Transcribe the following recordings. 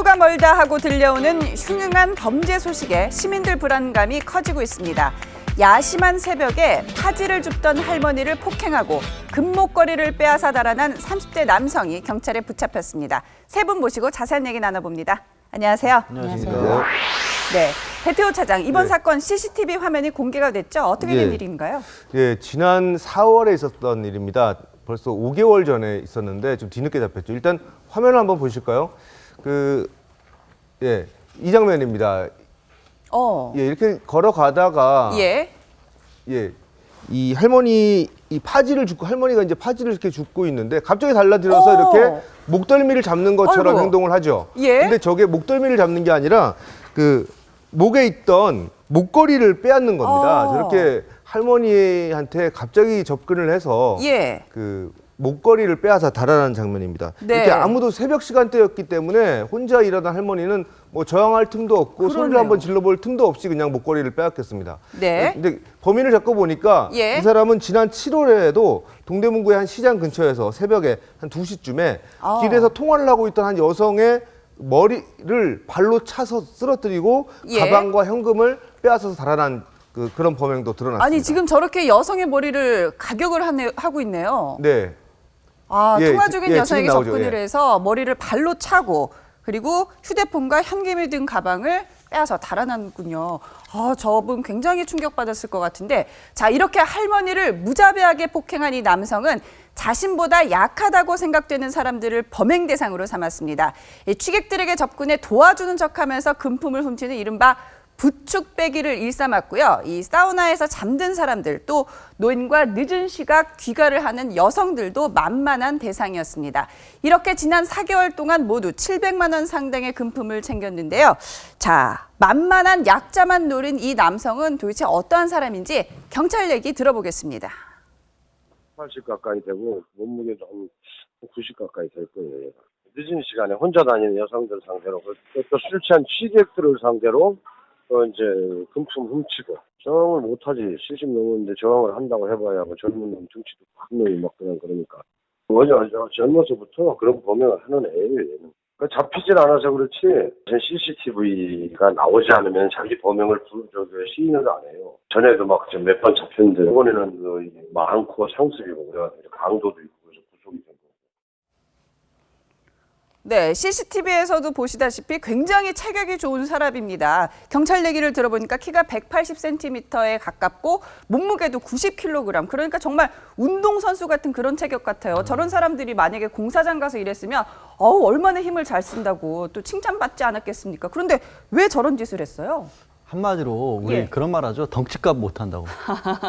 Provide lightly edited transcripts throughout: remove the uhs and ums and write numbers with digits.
하루가 멀다 하고 들려오는 흉흉한 범죄 소식에 시민들 불안감이 커지고 있습니다. 야심한 새벽에 파지를 줍던 할머니를 폭행하고 금목걸이를 빼앗아 달아난 30대 남성이 경찰에 붙잡혔습니다. 세 분 모시고 자세한 얘기 나눠봅니다. 안녕하세요. 안녕하세요. 네, 배태호 차장, 이번 사건 CCTV 화면이 공개가 됐죠? 어떻게 된 일인가요? 예, 지난 4월에 있었던 일입니다. 벌써 5개월 전에 있었는데 좀 뒤늦게 잡혔죠. 일단 화면을 한번 보실까요? 이 장면입니다. 예, 이렇게 걸어가다가 이 할머니 이 파지를 줍고 할머니가 이제 파지를 이렇게 줍고 있는데 갑자기 달라들어서 이렇게 목덜미를 잡는 것처럼 행동을 하죠. 근데 저게 목덜미를 잡는 게 아니라 그 목에 있던 목걸이를 빼앗는 겁니다. 저렇게 할머니한테 갑자기 접근을 해서 그 목걸이를 빼앗아 달아나는 장면입니다. 이렇게 아무도 새벽 시간대였기 때문에 혼자 일하던 할머니는 뭐 저항할 틈도 없고 소리를 한번 질러볼 틈도 없이 그냥 목걸이를 빼앗겼습니다. 근데 범인을 잡고 보니까 이 사람은 지난 7월에도 동대문구의 한 시장 근처에서 새벽에 한 2시쯤에 길에서 통화를 하고 있던 한 여성의 머리를 발로 차서 쓰러뜨리고 가방과 현금을 빼앗아서 달아난 그런 범행도 드러났습니다. 아니, 지금 저렇게 여성의 머리를 가격을 하고 있네요. 네. 통화 중인 여성에게 접근을 해서 머리를 발로 차고 그리고 휴대폰과 현금이 든 가방을 빼앗아 달아났군요. 저분 굉장히 충격받았을 것 같은데, 자, 이렇게 할머니를 무자비하게 폭행한 이 남성은 자신보다 약하다고 생각되는 사람들을 범행 대상으로 삼았습니다. 이 취객들에게 접근해 도와주는 척하면서 금품을 훔치는 이른바 부축배기를 일삼았고요. 이 사우나에서 잠든 사람들, 또 노인과 늦은 시각 귀가를 하는 여성들도 만만한 대상이었습니다. 이렇게 지난 4개월 동안 모두 700만 원 상당의 금품을 챙겼는데요. 자, 만만한 약자만 노린 이 남성은 도대체 어떠한 사람인지 경찰 얘기 들어보겠습니다. 80 가까이 되고 몸무게도 한 90 가까이 될 거예요. 늦은 시간에 혼자 다니는 여성들 상대로 또 술 취한 취객들을 상대로 이제 금품 훔치고 저항을 못하지. 70 넘었는데 저항을 한다고 해봐야 뭐 젊은 놈 등치도 큰 놈이 막 그러니까 젊어서부터 그런 범행을 하는 애예요. 얘는. 잡히질 않아서 그렇지 CCTV가 나오지 않으면 자기 범행을 시인을 안 해요. 전에도 막 몇 번 잡혔는데 이번에는 많고 상습이고 그래가지고 강도도 있고 그래서 구속이 된 거예요. 네, CCTV에서도 보시다시피 굉장히 체격이 좋은 사람입니다. 경찰 얘기를 들어보니까 키가 180cm에 가깝고 몸무게도 90kg. 그러니까 정말 운동선수 같은 그런 체격 같아요. 저런 사람들이 만약에 공사장 가서 일했으면 얼마나 힘을 잘 쓴다고 또 칭찬받지 않았겠습니까? 그런데 왜 저런 짓을 했어요? 한마디로 우리 그런 말 하죠. 덩치값 못한다고.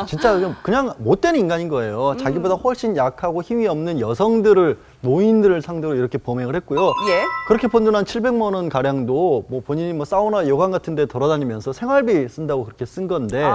진짜 그냥 못된 인간인 거예요. 자기보다 훨씬 약하고 힘이 없는 여성들을, 노인들을 상대로 이렇게 범행을 했고요. 그렇게 번 한 700만 원 가량도 뭐 본인이 뭐 사우나, 여관 같은 데 돌아다니면서 생활비 쓴다고 그렇게 쓴 건데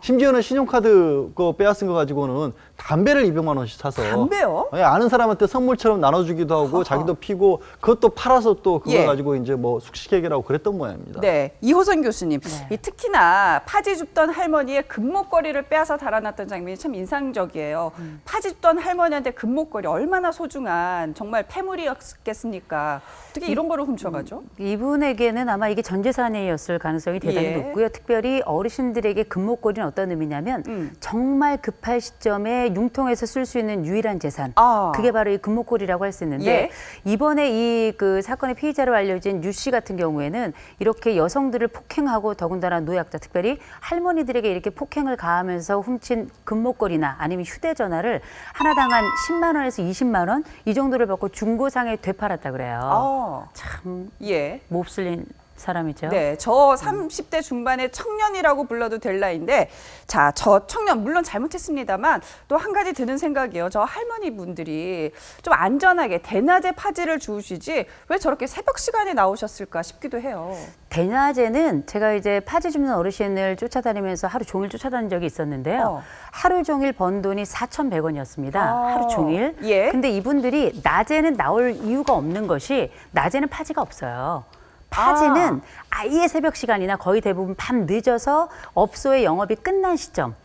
심지어는 신용카드 거 빼앗은 거 가지고는 담배를 200만 원씩 사서 담배요? 아는 사람한테 선물처럼 나눠주기도 하고 자기도 피고 그것도 팔아서 또 그거 가지고 이제 뭐 숙식회계라고 그랬던 모양입니다. 네, 이호선 교수님. 특히나 파지 줍던 할머니의 금목걸이를 빼앗아 달아났던 장면이 참 인상적이에요. 파지 줍던 할머니한테 금목걸이 얼마나 소중한 정말 패물이었겠습니까? 어떻게 이런 거를 훔쳐가죠? 이분에게는 아마 이게 전 재산이었을 가능성이 대단히 높고요. 특별히 어르신들에게 금목걸이는 어떤 의미냐면 정말 급할 시점에 융통해서 쓸 수 있는 유일한 재산. 그게 바로 이 금목걸이라고 할 수 있는데 이번에 이 사건의 피의자로 알려진 유 씨 같은 경우에는 이렇게 여성들을 폭행하고 더군다나 노약자, 특별히 할머니들에게 이렇게 폭행을 가하면서 훔친 금목걸이나 아니면 휴대전화를 하나당 한 10만 원에서 20만 원 이 정도를 받고 중고상에 되팔았다 그래요. 참 몹쓸린 사람이죠. 네, 저 30대 중반의 청년이라고 불러도 될 나이인데, 자, 저 청년 물론 잘못했습니다만 또 한 가지 드는 생각이에요. 저 할머니 분들이 좀 안전하게 대낮에 파지를 주우시지 왜 저렇게 새벽 시간에 나오셨을까 싶기도 해요. 대낮에는 제가 이제 파지 줍는 어르신을 쫓아다니면서 하루 종일 쫓아다닌 적이 있었는데요. 하루 종일 번 돈이 4,100원이었습니다. 하루 종일. 근데 이분들이 낮에는 나올 이유가 없는 것이 낮에는 파지가 없어요. 파지는 아예 새벽 시간이나 거의 대부분 밤 늦어서 업소의 영업이 끝난 시점.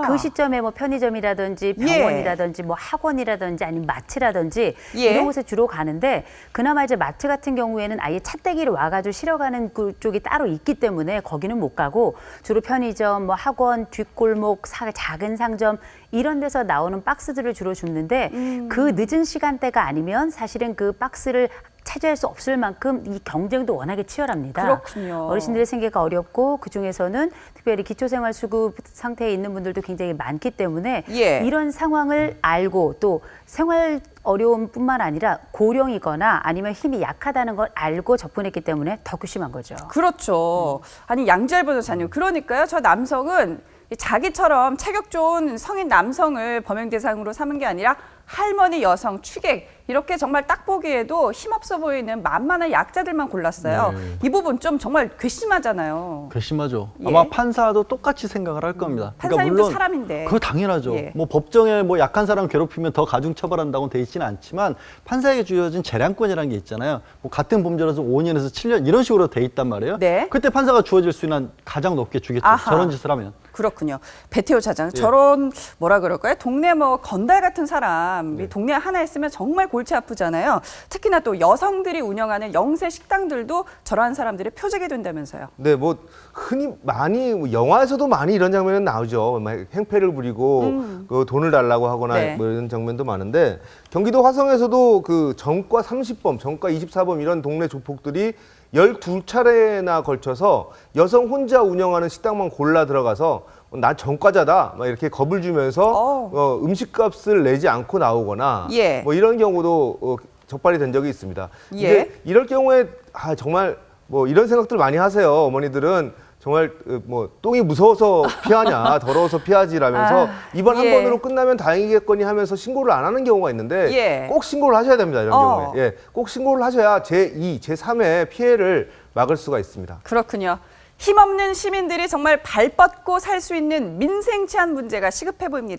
그 시점에 뭐 편의점이라든지 병원이라든지 뭐 학원이라든지 아니면 마트라든지 이런 곳에 주로 가는데 그나마 이제 마트 같은 경우에는 아예 차떼기를 와가지고 실어가는 그쪽이 따로 있기 때문에 거기는 못 가고 주로 편의점, 뭐 학원, 뒷골목, 작은 상점 이런 데서 나오는 박스들을 주로 줍는데 그 늦은 시간대가 아니면 사실은 그 박스를 차지할 수 없을 만큼 이 경쟁도 워낙에 치열합니다. 그렇군요. 어르신들의 생계가 어렵고 그중에서는 특별히 기초생활수급 상태에 있는 분들도 굉장히 많기 때문에 이런 상황을 알고 또 생활 어려움뿐만 아니라 고령이거나 아니면 힘이 약하다는 걸 알고 접근했기 때문에 더 괘씸한 거죠. 그렇죠. 아니 양지열 변호사님, 그러니까요. 저 남성은 자기처럼 체격 좋은 성인 남성을 범행 대상으로 삼은 게 아니라 할머니, 여성, 취객 이렇게 정말 딱 보기에도 힘없어 보이는 만만한 약자들만 골랐어요. 이 부분 좀 정말 괘씸하잖아요. 괘씸하죠. 아마 판사도 똑같이 생각을 할 겁니다. 판사님도 물론 사람인데. 그거 당연하죠. 뭐 법정에 뭐 약한 사람 괴롭히면 더 가중 처벌한다고는 돼 있지는 않지만 판사에게 주어진 재량권이라는 게 있잖아요. 뭐 같은 범죄라서 5년에서 7년 이런 식으로 돼 있단 말이에요. 그때 판사가 주어질 수 있는 가장 높게 주겠죠. 저런 짓을 하면. 그렇군요. 배태호 차장, 저런 뭐라 그럴까요? 동네 뭐 건달 같은 사람, 이 동네 하나 있으면 정말 골치 아프잖아요. 특히나 또 여성들이 운영하는 영세 식당들도 저러한 사람들의 표적이 된다면서요. 네, 뭐 흔히 많이 영화에서도 많이 이런 장면은 나오죠. 막 행패를 부리고 그 돈을 달라고 하거나 뭐 이런 장면도 많은데 경기도 화성에서도 그 전과 30범, 전과 24범 이런 동네 조폭들이 12차례나 걸쳐서 여성 혼자 운영하는 식당만 골라 들어가서 나 전과자다 막 이렇게 겁을 주면서 음식값을 내지 않고 나오거나 뭐 이런 경우도 적발이 된 적이 있습니다. 이제 이럴 경우에 정말 뭐 이런 생각들 많이 하세요. 어머니들은 정말 뭐 똥이 무서워서 피하냐 더러워서 피하지라면서 이번 한 번으로 끝나면 다행이겠거니 하면서 신고를 안 하는 경우가 있는데 꼭 신고를 하셔야 됩니다. 이런 경우에 꼭 신고를 하셔야 제2, 제3의 피해를 막을 수가 있습니다. 그렇군요. 힘없는 시민들이 정말 발 뻗고 살 수 있는 민생치 한 문제가 시급해 보입니다.